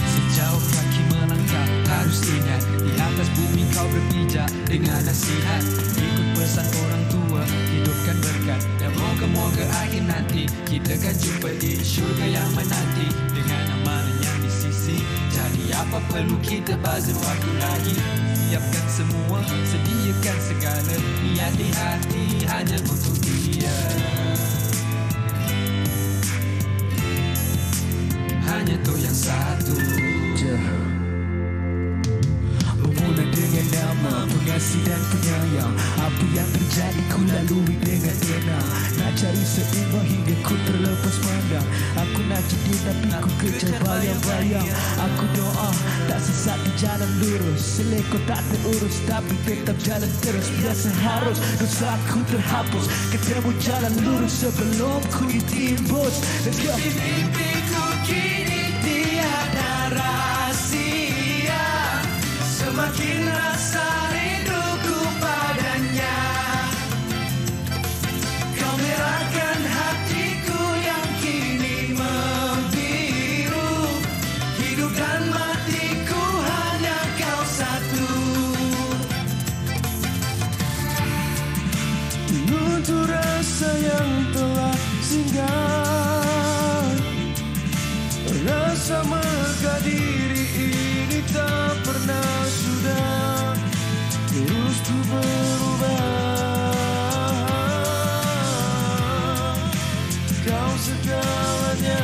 Sejauh kaki melangkah harus ingat, di atas bumi kau berpijak dengan nasihat. Ikut pesan orang tua, hidupkan berkat, dan moga-moga akhir nanti kita akan jumpa di syurga yang menanti dengan amalan yang di sisi. Jadi apa perlu kita bazir waktu lagi? Siapkan semua, sediakan segala, niat di hati hanya untuk dia. Hanya tu yang satu. Bermula dengan nama pengasih dan penyayang. Apa yang terjadi ku lalui dengan tenang. Nak cari seimbang hingga ku terlepas pandang. Aku nak jadi tapi ku kejar bayang-bayang. Aku doa tak sesat di jalan lurus. Selekor tak terurus tapi tetap jalan terus. Biasa harus dosa aku terhapus. Ketemu jalan lurus sebelum ku ditimbus. Let's go. Mimpiku kini tiada rahasia. Semakin rasa rinduku padanya. Kau merahkan hatiku yang kini membiru. Hidup dan matiku hanya kau satu. Untuk rasa yang telah singgah, rasa megah diri ini tak pernah sudah. Terus ku berubah, kau segalanya.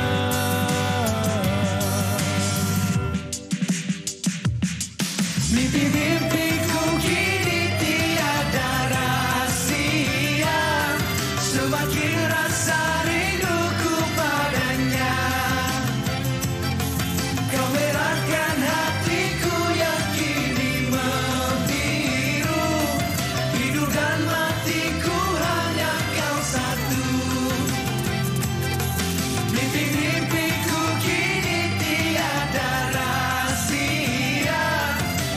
Mimpi-mimpiku kini tiada rahasia. Semakin rasa rinduku padanya. Kau merahkan hatiku yang kini membiru. Hidup dan matiku hanya kau satu. Mimpi-mimpiku kini tiada rahasia.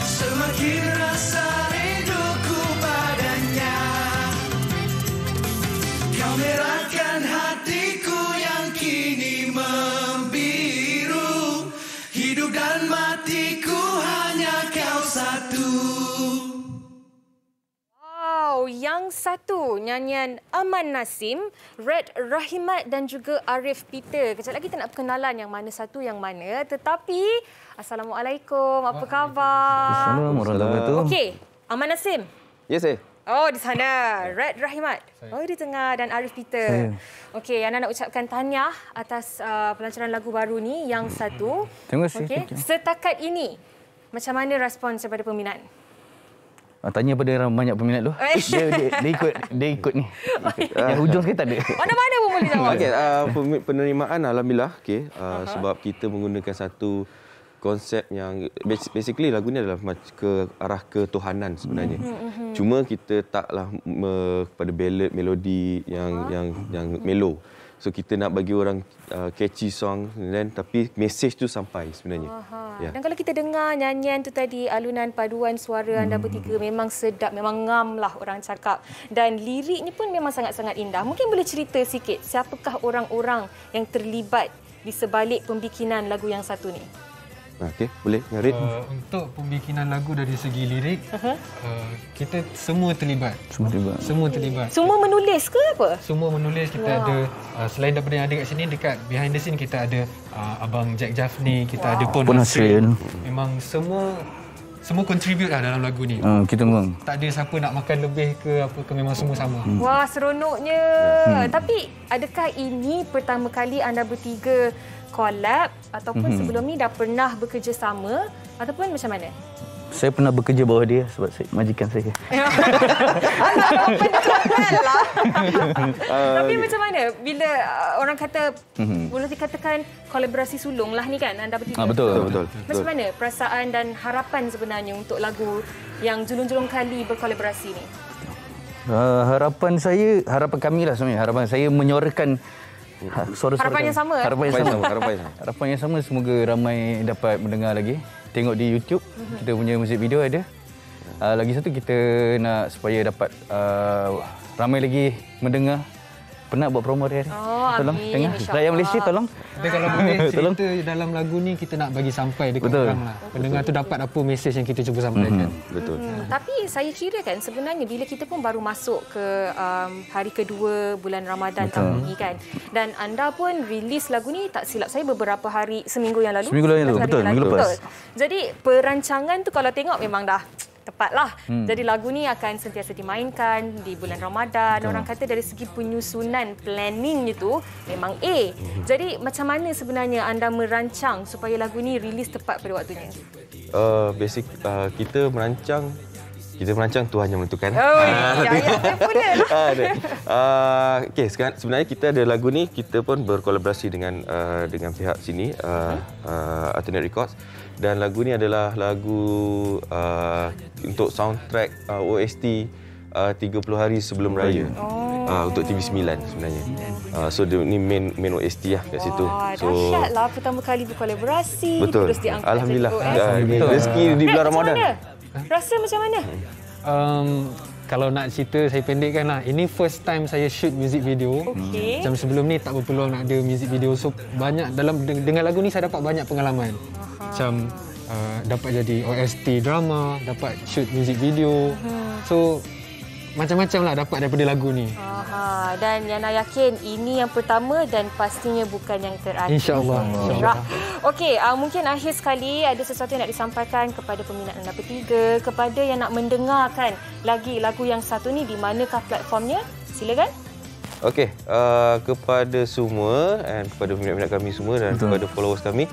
Semakin rasa rinduku padanya. Kau merahkan hatiku yang kini membiru. Hidup dan matiku hanya kau satu. Wow, yang satu nyanyian Aman Nasim, Red Rahimat dan juga Arif Peter. Kejap lagi kita nak perkenalan yang mana satu yang mana. Tetapi, Assalamualaikum, apa khabar? Assalamualaikum warahmatullahi wabarakatuh. Okey, Aman Nasim. Ya, saya. Oh, di sana. Red Rahimat. Oh, di tengah. Dan Arif Peter. Okey, Ana nak ucapkan tahniah atas pelancaran lagu baru ni, yang satu. Terima kasih. Okey, setakat ini, macam mana respons daripada peminat? Tanya pada banyak peminat tu. Dia ikut ni. Yang hujung sekali tak ada. Mana-mana pun boleh jawab. Okey, penerimaan alhamdulillah okey, sebab kita menggunakan satu konsep yang basically lagu ni adalah ke arah ketuhanan sebenarnya. Cuma kita taklah pada ballad, melodi yang mellow. So kita nak bagi orang catchy song tapi message tu sampai sebenarnya. Dan kalau kita dengar nyanyian tu tadi, alunan paduan suara anda bertiga memang sedap, memang ngam lah orang cakap. Dan liriknya pun memang sangat-sangat indah. Mungkin boleh cerita sikit siapakah orang-orang yang terlibat di sebalik pembikinan lagu yang satu ni? Okey, boleh Ngarit. Untuk pembikinan lagu dari segi lirik, kita semua terlibat. Semua terlibat. Semua menulis ke apa? Semua menulis. Kita ada, selain daripada yang ada kat sini, dekat behind the scene kita ada Abang Jack Jaffney, kita ada Pon Hasrin. Memang semua contribute lah dalam lagu ni. Kita memang. Tak ada siapa nak makan lebih ke apa ke, memang semua sama. Wah, seronoknya. Tapi adakah ini pertama kali anda bertiga collab ataupun sebelum ni dah pernah bekerja sama ataupun macam mana? Saya pernah bekerja bawah dia sebab majikan saya. Tapi macam mana bila orang kata boleh dikatakan kolaborasi sulung lah ni kan anda bertiga? Betul. Macam mana perasaan dan harapan sebenarnya untuk lagu yang julung-julung kali berkolaborasi ni? Harapan kami lah sebenarnya. Harapan saya menyuarakan harapan yang sama. Harapan yang sama, semoga ramai dapat mendengar lagi. Tengok di YouTube, kita punya music video ada. Lagi satu, kita nak supaya dapat ramai lagi mendengar. Penat buat promo dia. Tolong tengah. Rakyat Malaysia tolong. Tapi kalau boleh cerita dalam lagu ni, kita nak bagi sampai dekat orang lah. Pendengar tu dapat apa mesej yang kita cuba sampaikan. Betul. Tapi saya kira kan sebenarnya bila kita pun baru masuk ke hari kedua bulan Ramadan tahun ini kan. Dan anda pun release lagu ni tak silap saya beberapa hari, seminggu yang lalu. Betul. Minggu lepas. Jadi perancangan tu kalau tengok memang dah tepatlah. Jadi lagu ni akan sentiasa dimainkan di bulan Ramadan. Orang kata dari segi penyusunan, planning itu memang A. Jadi macam mana sebenarnya anda merancang supaya lagu ni rilis tepat pada waktunya? Kita merancang Tuhan yang menentukan. Okey, sebenarnya kita ada lagu ni, kita pun berkolaborasi dengan pihak sini, Alternate Records. Dan lagu ni adalah lagu untuk soundtrack OST 30 hari sebelum raya. Untuk TV9 sebenarnya. So ni main OST lah kat situ. Dahsyatlah pertama kali berkolaborasi. Betul. Terus diangkat Alhamdulillah. Rezeki di bulan Ramadan. Rasa macam mana? Kalau nak cerita saya pendekkan lah. Ini first time saya shoot music video. Macam sebelum ni tak berpeluang nak ada music video. So banyak dengan lagu ni saya dapat banyak pengalaman. Macam dapat jadi OST drama, dapat shoot music video. So macam-macam lah dapat daripada lagu ni. Dan Yana yakin ini yang pertama dan pastinya bukan yang terakhir. InsyaAllah. Okey, mungkin akhir sekali ada sesuatu yang nak disampaikan kepada peminat anda bertiga, kepada yang nak mendengarkan lagi lagu yang satu ni, di manakah platformnya? Silakan. Okey, kepada semua dan kepada peminat-peminat kami semua dan kepada followers kami,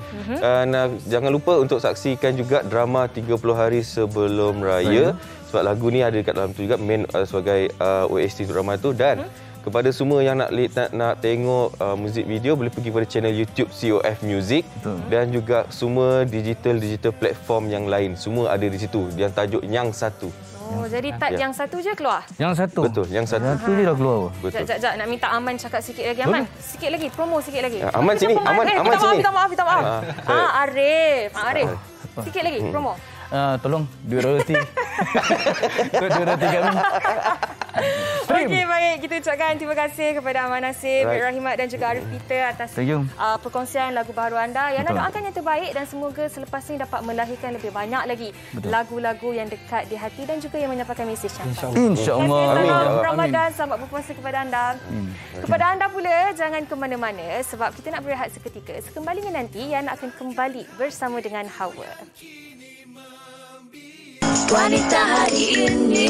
jangan lupa untuk saksikan juga drama 30 hari sebelum raya. Sebab lagu ni ada dekat dalam tu juga, main sebagai OST drama tu. Dan kepada semua yang nak tengok muzik video, boleh pergi pada channel YouTube COF Music. Dan juga semua digital platform yang lain, semua ada di situ. Yang tajuk Yang Satu. Jadi tak yang satu je keluar? Yang satu? Betul, yang satu. Yang satu je dah keluar. Betul. Sekejap, nak minta Aman cakap sikit lagi. Aman, sikit lagi, promo sikit lagi. Aman sini, Aman sini. Minta maaf. Arif. Sikit lagi, promo. Tolong, duit royalty. Duit royalty kami. Okey, baik. Kita ucapkan terima kasih kepada Aman Nasib, Rahimat dan juga Arif Peter atas perkongsian lagu baru anda. Yang nak doakan yang terbaik dan semoga selepas ini dapat melahirkan lebih banyak lagi lagu-lagu yang dekat di hati dan juga yang menyampaikan mesej cantik. InsyaAllah. Selamat Ramadan, selamat berpuasa kepada anda. Kepada anda pula, jangan ke mana-mana sebab kita nak berehat seketika. Sekembalinya nanti, Yana akan kembali bersama dengan Hawa. Wanita hari ini.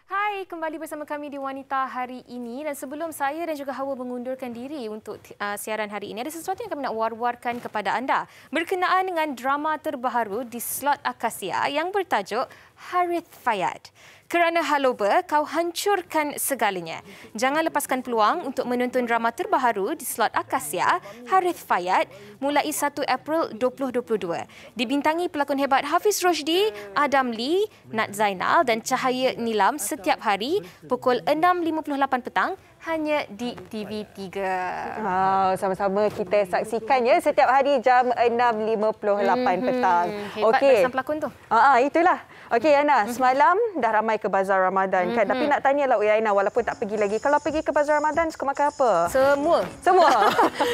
Hai, kembali bersama kami di Wanita Hari Ini. Dan sebelum saya dan juga Hawa mengundurkan diri untuk siaran hari ini, ada sesuatu yang kami nak war-warkan kepada anda berkenaan dengan drama terbaru di slot Akasia yang bertajuk Harith Fayad. Kerana haloba, kau hancurkan segalanya. Jangan lepaskan peluang untuk menonton drama terbaru di slot Akasia, Harith Fayad, mulai 1 April 2022. Dibintangi pelakon hebat Hafiz Roshdi, Adam Lee, Nat Zainal dan Cahaya Nilam setiap hari pukul 6.58 petang hanya di TV3. Sama-sama kita saksikan ya setiap hari jam 6.58 petang. Hebat pasang pelakon tu. Itulah. Okey Yana, semalam dah ramai ke bazar Ramadan kan. Tapi nak tanyalah Yana, walaupun tak pergi lagi, kalau pergi ke bazar Ramadan suka makan apa? Semua.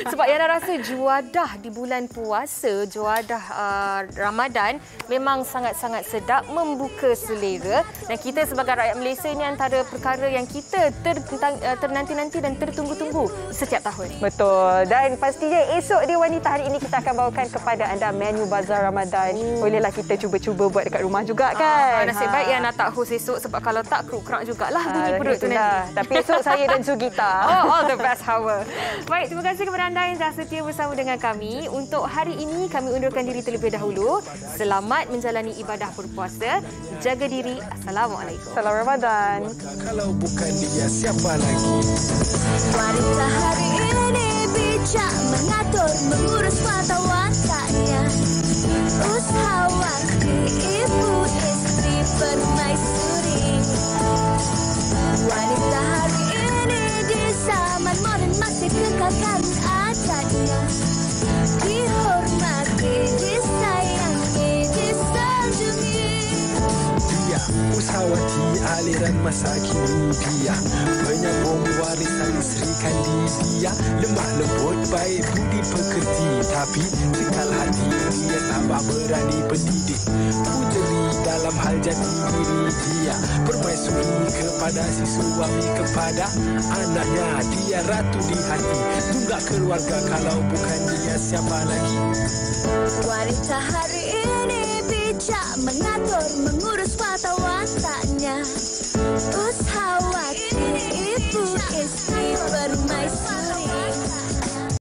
Sebab Yana rasa juadah di bulan puasa, juadah Ramadan memang sangat-sangat sedap, membuka selera. Dan kita sebagai rakyat Malaysia ni antara perkara yang kita ternanti-nanti dan tertunggu-tunggu setiap tahun. Betul. Dan pastinya esok di Wanita Hari ini kita akan bawakan kepada anda menu bazar Ramadan. Bolehlah kita cuba-cuba buat dekat rumah juga kan. Nasib baik yang nak tak host esok, sebab kalau tak kruk-krak jugalah bunyi perut tu nanti. Tapi esok saya dan Sugita. All the best hour. Baik, terima kasih kepada anda yang dah setia bersama dengan kami. Untuk hari ini kami undurkan diri terlebih dahulu. Selamat menjalani ibadah berpuasa. Jaga diri. Assalamualaikum. Selamat Ramadan. Kalau bukan dia, siapa lagi? Wanita hari ini bijak mengatur, mengurus mata wataknya. Usahawati, ibu istri permaisuri. Wanita hari ini di zaman modern masih kekalkan adatnya. Dihormati, disayangi, disanjungi. Dia usahawati aliran masa kini, dia penyambung warisan Sri Kandi. Dia lemah lembut, baik budi pekerti, tapi cekal hati, dia tabah berani pendidik. Puteri dalam hal jati diri, dia permaisuri kepada si suami, kepada anaknya. Dia ratu di hati, tunggak keluarga, kalau bukan dia siapa lagi? Wanita hari ini bijak mengatur, mengurus mata wataknya. Usahawati, ibu istri